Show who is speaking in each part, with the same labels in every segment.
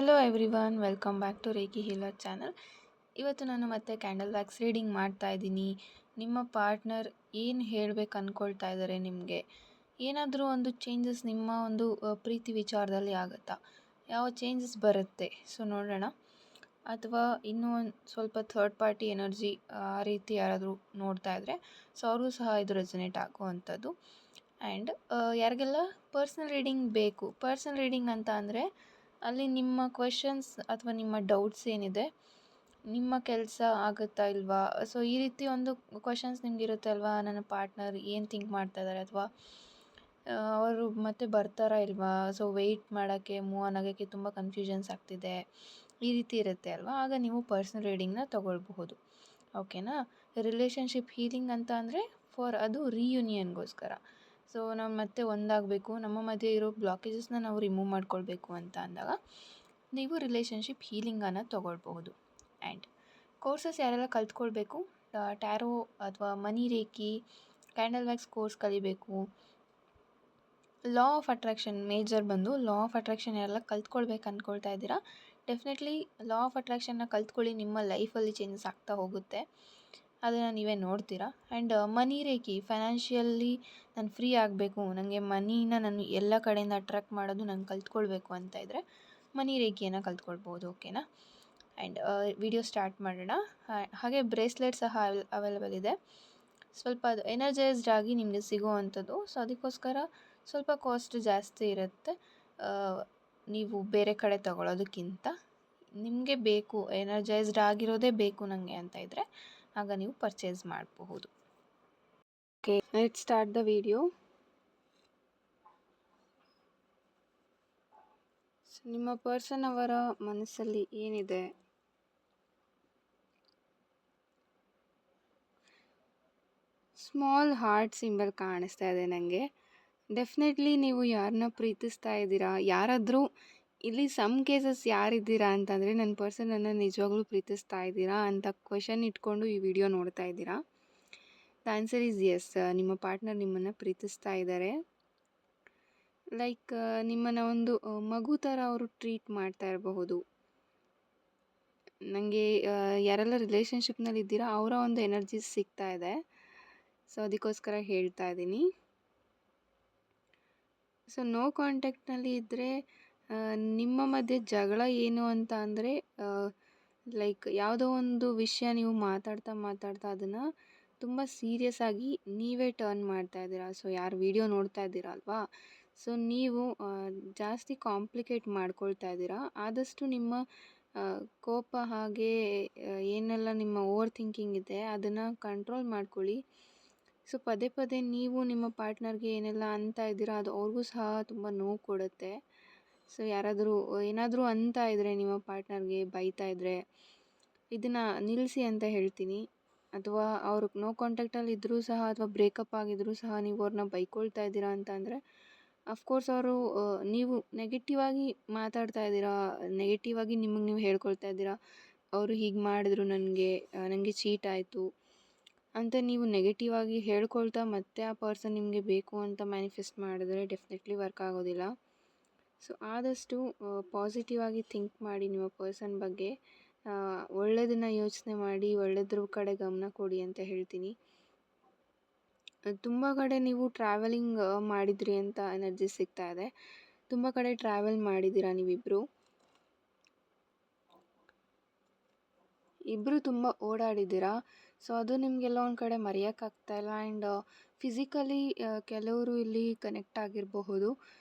Speaker 1: Hello everyone, welcome back to reiki healer channel. ಇವತ್ತು ನಾನು ಮತ್ತೆ ಕ್ಯಾಂಡಲ್ ವ್ಯಾಕ್ಸ್ ರೀಡಿಂಗ್ ಮಾಡ್ತಾ ಇದ್ದೀನಿ. ನಿಮ್ಮ ಪಾರ್ಟ್ನರ್ ಏನು ಹೇಳಬೇಕು ಅಂದ್ಕೊಳ್ತಾ ಇದ್ದಾರೆ, ನಿಮಗೆ ಏನಾದರೂ ಒಂದು ಚೇಂಜಸ್ ನಿಮ್ಮ ಒಂದು ಪ್ರೀತಿ ವಿಚಾರದಲ್ಲಿ ಆಗುತ್ತಾ, ಯಾವ ಚೇಂಜಸ್ ಬರುತ್ತೆ ಸೊ ನೋಡೋಣ. ಅಥವಾ ಇನ್ನೂ ಒಂದು ಸ್ವಲ್ಪ ಥರ್ಡ್ ಪಾರ್ಟಿ ಎನರ್ಜಿ ಆ ರೀತಿ ಯಾರಾದರೂ ನೋಡ್ತಾ ಇದ್ದರೆ ಸೊ ಅವ್ರಿಗೂ ಸಹ ಇದು ರೆಸೊನೇಟ್ ಆಗುವಂಥದ್ದು. ಆ್ಯಂಡ್ ಯಾರಿಗೆಲ್ಲ ಪರ್ಸ್ನಲ್ ರೀಡಿಂಗ್ ಬೇಕು, ಪರ್ಸ್ನಲ್ ರೀಡಿಂಗ್ ಅಂತ ಅಂದರೆ ಅಲ್ಲಿ ನಿಮ್ಮ ಕ್ವೆಶನ್ಸ್ ಅಥವಾ ನಿಮ್ಮ ಡೌಟ್ಸ್ ಏನಿದೆ, ನಿಮ್ಮ ಕೆಲಸ ಆಗುತ್ತಾ ಇಲ್ವಾ, ಸೊ ಈ ರೀತಿ ಒಂದು ಕ್ವೆಶನ್ಸ್ ನಿಮಗಿರುತ್ತೆ ಅಲ್ವಾ, ನನ್ನ ಪಾರ್ಟ್ನರ್ ಏನು ಥಿಂಕ್ ಮಾಡ್ತಾ ಇದ್ದಾರೆ, ಅಥವಾ ಅವರು ಮತ್ತೆ ಬರ್ತಾರಾ ಇಲ್ವಾ, ಸೊ ವೆಯ್ಟ್ ಮಾಡೋಕ್ಕೆ ಮೂವ್ ಆನ್ ಆಗೋಕ್ಕೆ ತುಂಬ ಕನ್ಫ್ಯೂಷನ್ಸ್ ಆಗ್ತಿದೆ, ಈ ರೀತಿ ಇರುತ್ತೆ ಅಲ್ವಾ. ಆಗ ನೀವು ಪರ್ಸ್ನಲ್ ರೀಡಿಂಗ್ನ ತೊಗೊಳ್ಬಹುದು. ಓಕೆನಾ. ರಿಲೇಷನ್ಶಿಪ್ ಹೀಲಿಂಗ್ ಅಂತ ಅಂದರೆ ಅದು ರಿಯೂನಿಯನ್ಗೋಸ್ಕರ. ಸೊ ನಾವು ಮತ್ತೆ ಒಂದಾಗಬೇಕು, ನಮ್ಮ ಮಧ್ಯೆ ಇರೋ ಬ್ಲಾಕೇಜಸ್ನ ನಾವು ರಿಮೂವ್ ಮಾಡ್ಕೊಳ್ಬೇಕು ಅಂತ ಅಂದಾಗ ನೀವು ರಿಲೇಷನ್ಶಿಪ್ ಹೀಲಿಂಗನ್ನು ತೊಗೊಳ್ಬಹುದು. ಆ್ಯಂಡ್ ಕೋರ್ಸಸ್ ಯಾರೆಲ್ಲ ಕಲ್ತ್ಕೊಳ್ಬೇಕು, ಟ್ಯಾರೋ ಅಥವಾ ಮನಿ ರೇಖಿ, ಕ್ಯಾಂಡಲ್ ವ್ಯಾಕ್ಸ್ ಕೋರ್ಸ್ ಕಲಿಬೇಕು, ಲಾ ಆಫ್ ಅಟ್ರಾಕ್ಷನ್ ಮೇಜರ್ ಬಂದು ಲಾ ಆಫ್ ಅಟ್ರಾಕ್ಷನ್ ಯಾರೆಲ್ಲ ಕಲ್ತ್ಕೊಳ್ಬೇಕು ಅಂದ್ಕೊಳ್ತಾ ಇದ್ದೀರಾ, ಡೆಫಿನೆಟ್ಲಿ ಲಾ ಆಫ್ ಅಟ್ರಾಕ್ಷನ್ನ ಕಲ್ತ್ಕೊಳ್ಳಿ. ನಿಮ್ಮ ಲೈಫಲ್ಲಿ ಚೇಂಜಸ್ ಆಗ್ತಾ ಹೋಗುತ್ತೆ, ಅದನ್ನು ನೀವೇ ನೋಡ್ತೀರಾ. ಆ್ಯಂಡ್ ಮನಿ ರೇಖಿ, ಫೈನಾನ್ಷಿಯಲಿ ನಾನು ಫ್ರೀ ಆಗಬೇಕು, ನನಗೆ ಮನಿನ ನಾನು ಎಲ್ಲ ಕಡೆಯಿಂದ ಅಟ್ರಾಕ್ಟ್ ಮಾಡೋದು ನಾನು ಕಲ್ತ್ಕೊಳ್ಬೇಕು ಅಂತ ಇದ್ದರೆ ಮನಿ ರೇಖಿಯನ್ನು ಕಲ್ತ್ಕೊಳ್ಬೋದು. ಓಕೆನಾ. ಆ್ಯಂಡ್ ವಿಡಿಯೋ ಸ್ಟಾರ್ಟ್ ಮಾಡೋಣ. ಹಾಗೆ ಬ್ರೇಸ್ಲೆಟ್ ಸಹ ಅವೈಲೇಬಲ್ ಇದೆ. ಸ್ವಲ್ಪ ಅದು ಎನರ್ಜೈಸ್ಡ್ ಆಗಿ ನಿಮಗೆ ಸಿಗುವಂಥದ್ದು, ಸೊ ಅದಕ್ಕೋಸ್ಕರ ಸ್ವಲ್ಪ ಕಾಸ್ಟ್ ಜಾಸ್ತಿ ಇರುತ್ತೆ ನೀವು ಬೇರೆ ಕಡೆ ತಗೊಳ್ಳೋದಕ್ಕಿಂತ. ನಿಮಗೆ ಬೇಕು, ಎನರ್ಜೈಸ್ಡ್ ಆಗಿರೋದೇ ಬೇಕು ನನಗೆ ಅಂತ ಇದ್ದರೆ ಆಗ ನೀವು ಪರ್ಚೇಸ್ ಮಾಡಬಹುದು. Okay, let's start the video. ನಿಮ್ಮ ಪರ್ಸನ್ ಅವರ ಮನಸ್ಸಲ್ಲಿ ಏನಿದೆ, ಸ್ಮಾಲ್ ಹಾರ್ಟ್ ಸಿಂಬಲ್ ಕಾಣಿಸ್ತಾ ಇದೆ ನನಗೆ. ಡೆಫಿನೆಟ್ಲಿ ನೀವು ಯಾರನ್ನ ಪ್ರೀತಿಸ್ತಾ ಇದ್ದೀರಾ, ಯಾರಾದರೂ ಇಲ್ಲಿ ಸಮ್ ಕೇಸಸ್ ಯಾರಿದ್ದೀರಾ ಅಂತಂದರೆ ನನ್ನ ಪರ್ಸನನ್ನು ನಿಜವಾಗ್ಲೂ ಪ್ರೀತಿಸ್ತಾ ಇದ್ದೀರಾ ಅಂತ ಕ್ವೆಶನ್ ಇಟ್ಕೊಂಡು ಈ ವಿಡಿಯೋ ನೋಡ್ತಾ ಇದ್ದೀರಾ. The answer is yes. ನಿಮ್ಮ ಪಾರ್ಟ್ನರ್ ನಿಮ್ಮನ್ನು ಪ್ರೀತಿಸ್ತಾ ಇದ್ದಾರೆ. ಲೈಕ್ ನಿಮ್ಮನ್ನು ಒಂದು ಮಗು ಥರ ಅವರು ಟ್ರೀಟ್ ಮಾಡ್ತಾ ಇರಬಹುದು. ನನಗೆ ಯಾರೆಲ್ಲ ರಿಲೇಷನ್ಶಿಪ್ನಲ್ಲಿ ಇದ್ದೀರಾ ಅವರ ಒಂದು ಎನರ್ಜಿ ಸಿಗ್ತಾ ಇದೆ, ಸೊ ಅದಕ್ಕೋಸ್ಕರ ಹೇಳ್ತಾ ಇದ್ದೀನಿ. ಸೊ ನೋ ಕಾಂಟ್ಯಾಕ್ಟ್ನಲ್ಲಿ ಇದ್ದರೆ ನಿಮ್ಮ ಮಧ್ಯೆ ಜಗಳ ಏನು ಅಂತ ಅಂದರೆ ಲೈಕ್ ಯಾವುದೋ ಒಂದು ವಿಷಯ ನೀವು ಮಾತಾಡ್ತಾ ಅದನ್ನು ತುಂಬ ಸೀರಿಯಸ್ ಆಗಿ ನೀವೇ ಟರ್ನ್ ಮಾಡ್ತಾ ಇದ್ದೀರಾ. ಸೊ ಯಾರು ವಿಡಿಯೋ ನೋಡ್ತಾ ಇದ್ದೀರಾ ಅಲ್ವಾ, ಸೊ ನೀವು ಜಾಸ್ತಿ ಕಾಂಪ್ಲಿಕೇಟ್ ಮಾಡ್ಕೊಳ್ತಾ ಇದ್ದೀರಾ. ಆದಷ್ಟು ನಿಮ್ಮ ಕೋಪ ಹಾಗೆ ಏನೆಲ್ಲ ನಿಮ್ಮ ಓವರ್ ಥಿಂಕಿಂಗ್ ಇದೆ ಅದನ್ನು ಕಂಟ್ರೋಲ್ ಮಾಡ್ಕೊಳ್ಳಿ. ಸೊ ಪದೇ ಪದೇ ನೀವು ನಿಮ್ಮ ಪಾರ್ಟ್ನರ್ಗೆ ಏನೆಲ್ಲ ಅಂತ ಇದ್ದೀರಾ ಅದು ಅವ್ರಿಗೂ ಸಹ ತುಂಬ ನೋವು ಕೊಡುತ್ತೆ. ಸೊ ಯಾರಾದರೂ ಏನಾದರೂ ಅಂತ ಇದ್ದರೆ ನಿಮ್ಮ ಪಾರ್ಟ್ನರ್ಗೆ ಬೈತಾ ಇದ್ದರೆ ಇದನ್ನು ನಿಲ್ಲಿಸಿ ಅಂತ ಹೇಳ್ತೀನಿ. ಅಥವಾ ಅವರು ನೋ ಕಾಂಟ್ಯಾಕ್ಟಲ್ಲಿ ಇದ್ದರೂ ಸಹ ಅಥವಾ ಬ್ರೇಕಪ್ ಆಗಿದ್ದರೂ ಸಹ ನೀವು ಅವ್ರನ್ನ ಬೈಕೊಳ್ತಾ ಇದ್ದೀರಾ ಅಂತ ಅಂದರೆ ಅಫ್ಕೋರ್ಸ್ ಅವರು ನೀವು ನೆಗೆಟಿವ್ ಆಗಿ ಮಾತಾಡ್ತಾ ಇದ್ದೀರಾ, ನೆಗೆಟಿವ್ ಆಗಿ ನಿಮಗೆ ನೀವು ಹೇಳ್ಕೊಳ್ತಾ ಇದ್ದೀರಾ, ಅವರು ಹೀಗೆ ಮಾಡಿದ್ರು ನನಗೆ ಚೀಟ್ ಆಯಿತು ಅಂತ ನೀವು ನೆಗೆಟಿವ್ ಆಗಿ ಹೇಳ್ಕೊಳ್ತಾ ಮತ್ತೆ ಆ ಪರ್ಸನ್ ನಿಮಗೆ ಬೇಕು ಅಂತ ಮ್ಯಾನಿಫೆಸ್ಟ್ ಮಾಡಿದ್ರೆ ಡೆಫಿನೆಟ್ಲಿ ವರ್ಕ್ ಆಗೋದಿಲ್ಲ. ಸೊ ಆದಷ್ಟು ಪಾಸಿಟಿವ್ ಆಗಿ ಥಿಂಕ್ ಮಾಡಿ, ನಿಮ್ಮ ಪರ್ಸನ್ ಬಗ್ಗೆ ಒಳ್ಳೆಯದನ್ನು ಯೋಚನೆ ಮಾಡಿ, ಒಳ್ಳೆಯದ್ರ ಕಡೆ ಗಮನ ಕೊಡಿ ಅಂತ ಹೇಳ್ತೀನಿ. ತುಂಬ ಕಡೆ ನೀವು ಟ್ರಾವೆಲಿಂಗ್ ಮಾಡಿದ್ರಿ ಅಂತ ಎನರ್ಜಿ ಸಿಗ್ತಾ ಇದೆ. ತುಂಬ ಕಡೆ ಟ್ರಾವೆಲ್ ಮಾಡಿದ್ದೀರಾ ನೀವಿಬ್ಬರು ತುಂಬ ಓಡಾಡಿದ್ದೀರಾ. ಸೊ ಅದು ನಿಮಗೆಲ್ಲ ಒಂದು ಕಡೆ ಮರೆಯೋಕ್ಕಾಗ್ತಾಯಿಲ್ಲ. ಆ್ಯಂಡ್ ಫಿಸಿಕಲಿ ಕೆಲವರು ಇಲ್ಲಿ ಕನೆಕ್ಟ್ ಆಗಿರಬಹುದು.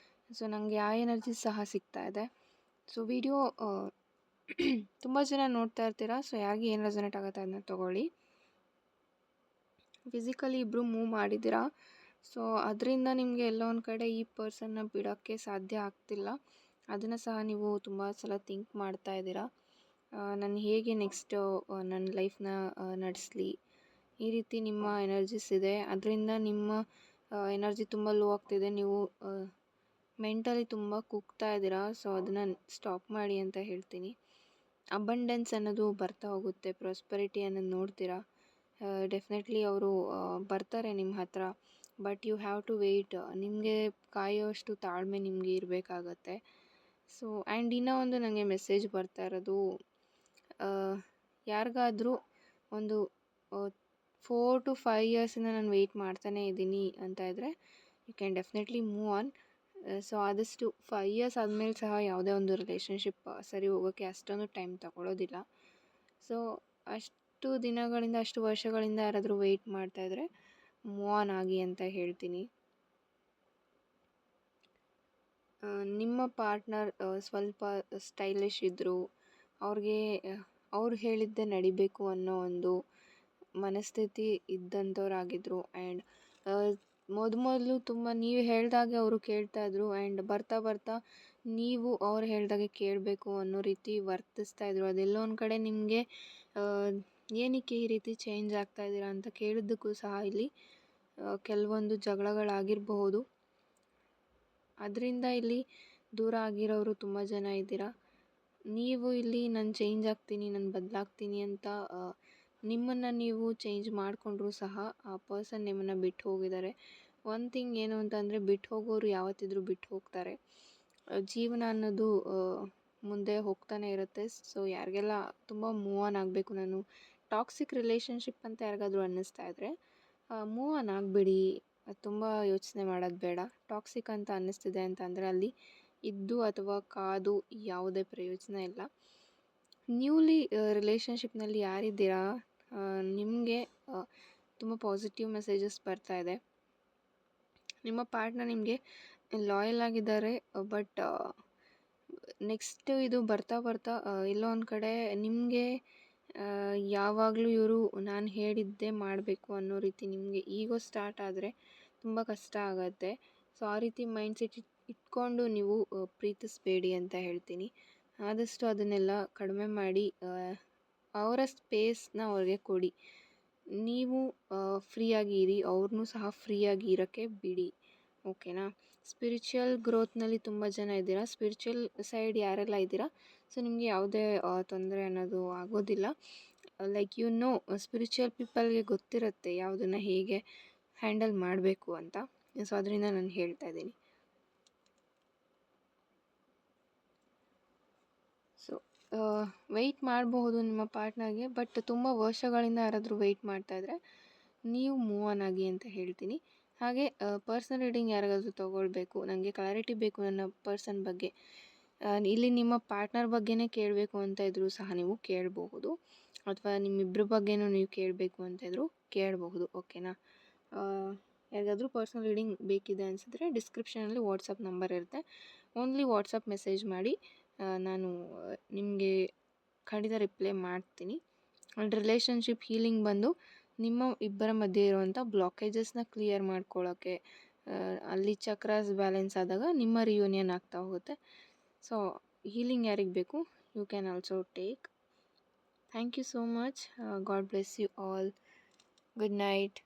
Speaker 1: ಸೊ ನನಗೆ ಆ ಎನರ್ಜಿ ಸಹ ಸಿಗ್ತಾ ಇದೆ. ಸೊ ವಿಡಿಯೋ ತುಂಬ ಜನ ನೋಡ್ತಾ ಇರ್ತೀರಾ, ಸೊ ಯಾರಿಗೆ ಏನು ರೆಸೊನೇಟ್ ಆಗುತ್ತೆ ಅದನ್ನ ತೊಗೊಳ್ಳಿ. ಫಿಸಿಕಲಿ ಇಬ್ಬರು ಮೂವ್ ಮಾಡಿದ್ದೀರಾ, ಸೊ ಅದರಿಂದ ನಿಮಗೆ ಎಲ್ಲ ಒಂದು ಕಡೆ ಈ ಪರ್ಸನ್ನ ಬಿಡೋಕ್ಕೆ ಸಾಧ್ಯ ಆಗ್ತಿಲ್ಲ. ಅದನ್ನು ಸಹ ನೀವು ತುಂಬ ಸಲ ಥಿಂಕ್ ಮಾಡ್ತಾ ಇದ್ದೀರಾ, ನಾನು ಹೇಗೆ ನೆಕ್ಸ್ಟು ನನ್ನ ಲೈಫ್ನ ನಡೆಸಲಿ, ಈ ರೀತಿ ನಿಮ್ಮ ಎನರ್ಜಿಸ್ ಇದೆ. ಅದರಿಂದ ನಿಮ್ಮ ಎನರ್ಜಿ ತುಂಬ ಲೋ ಆಗ್ತಿದೆ, ನೀವು ಮೆಂಟಲಿ ತುಂಬ ಕುಗ್ತಾ ಇದ್ದೀರಾ. ಸೊ ಅದನ್ನು ಸ್ಟಾಪ್ ಮಾಡಿ ಅಂತ ಹೇಳ್ತೀನಿ. ಅಬಂಡೆನ್ಸ್ ಅನ್ನೋದು ಬರ್ತಾ ಹೋಗುತ್ತೆ, ಪ್ರಾಸ್ಪರಿಟಿ ಅನ್ನೋದು ನೋಡ್ತೀರಾ. ಡೆಫಿನೆಟ್ಲಿ ಅವರು ಬರ್ತಾರೆ ನಿಮ್ಮ ಹತ್ರ, but you have to wait. ನಿಮಗೆ ಕಾಯೋಷ್ಟು ತಾಳ್ಮೆ ನಿಮಗೆ ಇರಬೇಕಾಗತ್ತೆ. ಸೊ ಆ್ಯಂಡ್ ಇನ್ನೂ ಒಂದು ನನಗೆ ಮೆಸೇಜ್ ಬರ್ತಾ ಇರೋದು, ಯಾರಿಗಾದರೂ ಒಂದು 4 to 5 ಇಯರ್ಸಿಂದ ನಾನು ವೆಯ್ಟ್ ಮಾಡ್ತಾನೇ ಇದ್ದೀನಿ ಅಂತ ಇದ್ದರೆ you can definitely move on. So ಆದಷ್ಟು 5 ಇಯರ್ಸ್ ಆದಮೇಲೆ ಸಹ ಯಾವುದೇ ಒಂದು ರಿಲೇಷನ್ಶಿಪ್ ಸರಿ ಹೋಗೋಕ್ಕೆ ಅಷ್ಟೊಂದು ಟೈಮ್ ತಗೊಳ್ಳೋದಿಲ್ಲ. ಸೊ ಅಷ್ಟು ದಿನಗಳಿಂದ, ಅಷ್ಟು ವರ್ಷಗಳಿಂದ ಯಾರಾದರೂ ವೆಯ್ಟ್ ಮಾಡ್ತಾಯಿದ್ರೆ ಮೂವ್ ಆನ್ ಆಗಿ ಅಂತ ಹೇಳ್ತೀನಿ. ನಿಮ್ಮ ಪಾರ್ಟ್ನರ್ ಸ್ವಲ್ಪ ಸ್ಟೈಲಿಶ್ ಇದ್ದರು, ಅವ್ರಿಗೆ ಅವ್ರು ಹೇಳಿದ್ದೇ ನಡಿಬೇಕು ಅನ್ನೋ ಒಂದು ಮನಸ್ಥಿತಿ ಇದ್ದಂಥವ್ರಾಗಿದ್ದರು. ಆ್ಯಂಡ್ ಮೊದಲು ತುಂಬ ನೀವು ಹೇಳ್ದಾಗೆ ಅವರು ಕೇಳ್ತಾಯಿದ್ರು. ಆ್ಯಂಡ್ ಬರ್ತಾ ಬರ್ತಾ ನೀವು ಅವ್ರು ಹೇಳ್ದಾಗೆ ಕೇಳಬೇಕು ಅನ್ನೋ ರೀತಿ ವರ್ತಿಸ್ತಾಯಿದ್ರು. ಅದೆಲ್ಲೋ ಒಂದು ಕಡೆ ನಿಮಗೆ ಏನಕ್ಕೆ ಈ ರೀತಿ ಚೇಂಜ್ ಆಗ್ತಾಯಿದ್ದೀರಾ ಅಂತ ಕೇಳಿದ್ದಕ್ಕೂ ಸಹ ಇಲ್ಲಿ ಕೆಲವೊಂದು ಜಗಳಗಳಾಗಿರಬಹುದು. ಅದರಿಂದ ಇಲ್ಲಿ ದೂರ ಆಗಿರೋರು ತುಂಬ ಜನ ಇದ್ದೀರಾ. ನೀವು ಇಲ್ಲಿ ನಾನು ಚೇಂಜ್ ಆಗ್ತೀನಿ, ನಾನು ಬದಲಾಗ್ತೀನಿ ಅಂತ ನಿಮ್ಮನ್ನು ನೀವು ಚೇಂಜ್ ಮಾಡಿಕೊಂಡ್ರೂ ಸಹ ಆ ಪರ್ಸನ್ ನಿಮ್ಮನ್ನು ಬಿಟ್ಟು ಹೋಗಿದ್ದಾರೆ. ಒನ್ ಥಿಂಗ್ ಏನು ಅಂತಂದರೆ, ಬಿಟ್ಟು ಹೋಗೋರು ಯಾವತ್ತಿದ್ರೂ ಬಿಟ್ಟು ಹೋಗ್ತಾರೆ. ಜೀವನ ಅನ್ನೋದು ಮುಂದೆ ಹೋಗ್ತಾನೆ ಇರುತ್ತೆ. ಸೊ ಯಾರಿಗೆಲ್ಲ ತುಂಬ ಮೂವ್ ಆನ್ ಆಗಬೇಕು, ನಾನು ಟಾಕ್ಸಿಕ್ ರಿಲೇಷನ್ಶಿಪ್ ಅಂತ ಯಾರಿಗಾದ್ರೂ ಅನ್ನಿಸ್ತಾ ಇದ್ದರೆ ಮೂವ್ ಆನ್ ಆಗಿಬಿಡಿ. ತುಂಬ ಯೋಚನೆ ಮಾಡೋದು ಬೇಡ. ಟಾಕ್ಸಿಕ್ ಅಂತ ಅನ್ನಿಸ್ತಿದೆ ಅಂತಂದರೆ ಅಲ್ಲಿ ಇದ್ದು ಅಥವಾ ಕಾದು ಯಾವುದೇ ಪ್ರಯೋಜನ ಇಲ್ಲ. ನ್ಯೂಲಿ ರಿಲೇಷನ್ಶಿಪ್ನಲ್ಲಿ ಯಾರಿದ್ದೀರಾ, ನಿಮಗೆ ತುಂಬ ಪಾಸಿಟಿವ್ ಮೆಸೇಜಸ್ ಬರ್ತಾ ಇದೆ. ನಿಮ್ಮ ಪಾರ್ಟ್ನರ್ ನಿಮಗೆ ಲಾಯಲ್ ಆಗಿದ್ದಾರೆ. ಬಟ್ ನೆಕ್ಸ್ಟ್ ಇದು ಬರ್ತಾ ಬರ್ತಾ ಎಲ್ಲೋ ಒಂದು ಕಡೆ ನಿಮಗೆ ಯಾವಾಗಲೂ ಇವರು ನಾನು ಹೇಳಿದ್ದೇ ಮಾಡಬೇಕು ಅನ್ನೋ ರೀತಿ ನಿಮಗೆ ಈಗೋ ಸ್ಟಾರ್ಟ್ ಆದರೆ ತುಂಬ ಕಷ್ಟ ಆಗುತ್ತೆ. ಸೊ ಆ ರೀತಿ ಮೈಂಡ್ಸೆಟ್ ಇಟ್ಕೊಂಡು ನೀವು ಪ್ರೀತಿಸಬೇಡಿ ಅಂತ ಹೇಳ್ತೀನಿ. ಆದಷ್ಟು ಅದನ್ನೆಲ್ಲ ಕಡಿಮೆ ಮಾಡಿ ಅವರ ಸ್ಪೇಸ್ನ ಅವ್ರಿಗೆ ಕೊಡಿ. ನೀವು ಫ್ರೀಯಾಗಿ ಇರಿ, ಅವ್ರನ್ನೂ ಸಹ ಫ್ರೀಯಾಗಿ ಇರೋಕ್ಕೆ ಬಿಡಿ. ಓಕೆನಾ? ಸ್ಪಿರಿಚುವಲ್ ಗ್ರೋತ್ನಲ್ಲಿ ತುಂಬ ಜನ ಇದ್ದೀರಾ. ಸ್ಪಿರಿಚುವಲ್ ಸೈಡ್ ಯಾರೆಲ್ಲ ಇದ್ದೀರಾ, ಸೊ ನಿಮಗೆ ಯಾವುದೇ ತೊಂದರೆ ಅನ್ನೋದು ಆಗೋದಿಲ್ಲ. ಲೈಕ್ ಸ್ಪಿರಿಚುವಲ್ ಪೀಪಲ್ಗೆ ಗೊತ್ತಿರುತ್ತೆ ಯಾವುದನ್ನು ಹೇಗೆ ಹ್ಯಾಂಡಲ್ ಮಾಡಬೇಕು ಅಂತ. ಸೊ ಅದರಿಂದ ನಾನು ಹೇಳ್ತಾ ಇದ್ದೀನಿ. ಸೊ ವೆಯ್ಟ್ ಮಾಡಬಹುದು ನಿಮ್ಮ ಪಾರ್ಟ್ನರ್ಗೆ. ಬಟ್ ತುಂಬ ವರ್ಷಗಳಿಂದ ಯಾರಾದರೂ ವೆಯ್ಟ್ ಮಾಡ್ತಾಯಿದ್ರೆ ನೀವು ಮೂವ್ ಆನ್ ಆಗಿ ಅಂತ ಹೇಳ್ತೀನಿ. ಹಾಗೆ ಪರ್ಸನಲ್ ರೀಡಿಂಗ್ ಯಾರಿಗಾದ್ರೂ ತೊಗೊಳ್ಬೇಕು, ನನಗೆ ಕ್ಲಾರಿಟಿ ಬೇಕು ನನ್ನ ಪರ್ಸನ್ ಬಗ್ಗೆ, ಇಲ್ಲಿ ನಿಮ್ಮ ಪಾರ್ಟ್ನರ್ ಬಗ್ಗೆನೇ ಕೇಳಬೇಕು ಅಂತ ಇದ್ದರೂ ಸಹ ನೀವು ಕೇಳಬಹುದು. ಅಥವಾ ನಿಮ್ಮಿಬ್ಬರ ಬಗ್ಗೆನೂ ನೀವು ಕೇಳಬೇಕು ಅಂತ ಇದ್ದರೂ ಕೇಳಬಹುದು. ಓಕೆನಾ? ಯಾರಿಗಾದ್ರೂ ಪರ್ಸನಲ್ ರೀಡಿಂಗ್ ಬೇಕಿದೆ ಅನಿಸಿದ್ರೆ ಡಿಸ್ಕ್ರಿಪ್ಷನಲ್ಲಿ ವಾಟ್ಸಪ್ ನಂಬರ್ ಇರುತ್ತೆ. ಓನ್ಲಿ ವಾಟ್ಸಪ್ ಮೆಸೇಜ್ ಮಾಡಿ, ನಾನು ನಿಮಗೆ ಖಂಡಿತ ರಿಪ್ಲೈ ಮಾಡ್ತೀನಿ. ಆ್ಯಂಡ್ ರಿಲೇಷನ್ಶಿಪ್ ಹೀಲಿಂಗ್ ಬಂದು ನಿಮ್ಮ ಇಬ್ಬರ ಮಧ್ಯೆ ಇರುವಂಥ ಬ್ಲಾಕೇಜಸ್ನ ಕ್ಲಿಯರ್ ಮಾಡ್ಕೊಳ್ಳೋಕ್ಕೆ, ಅಲ್ಲಿ ಚಕ್ರಾಸ್ ಬ್ಯಾಲೆನ್ಸ್ ಆದಾಗ ನಿಮ್ಮ ರಿಯೂನಿಯನ್ ಆಗ್ತಾ ಹೋಗುತ್ತೆ. ಸೊ ಹೀಲಿಂಗ್ ಯಾರಿಗೆ ಬೇಕು, you can also take. Thank you so much. God bless you all. Good night.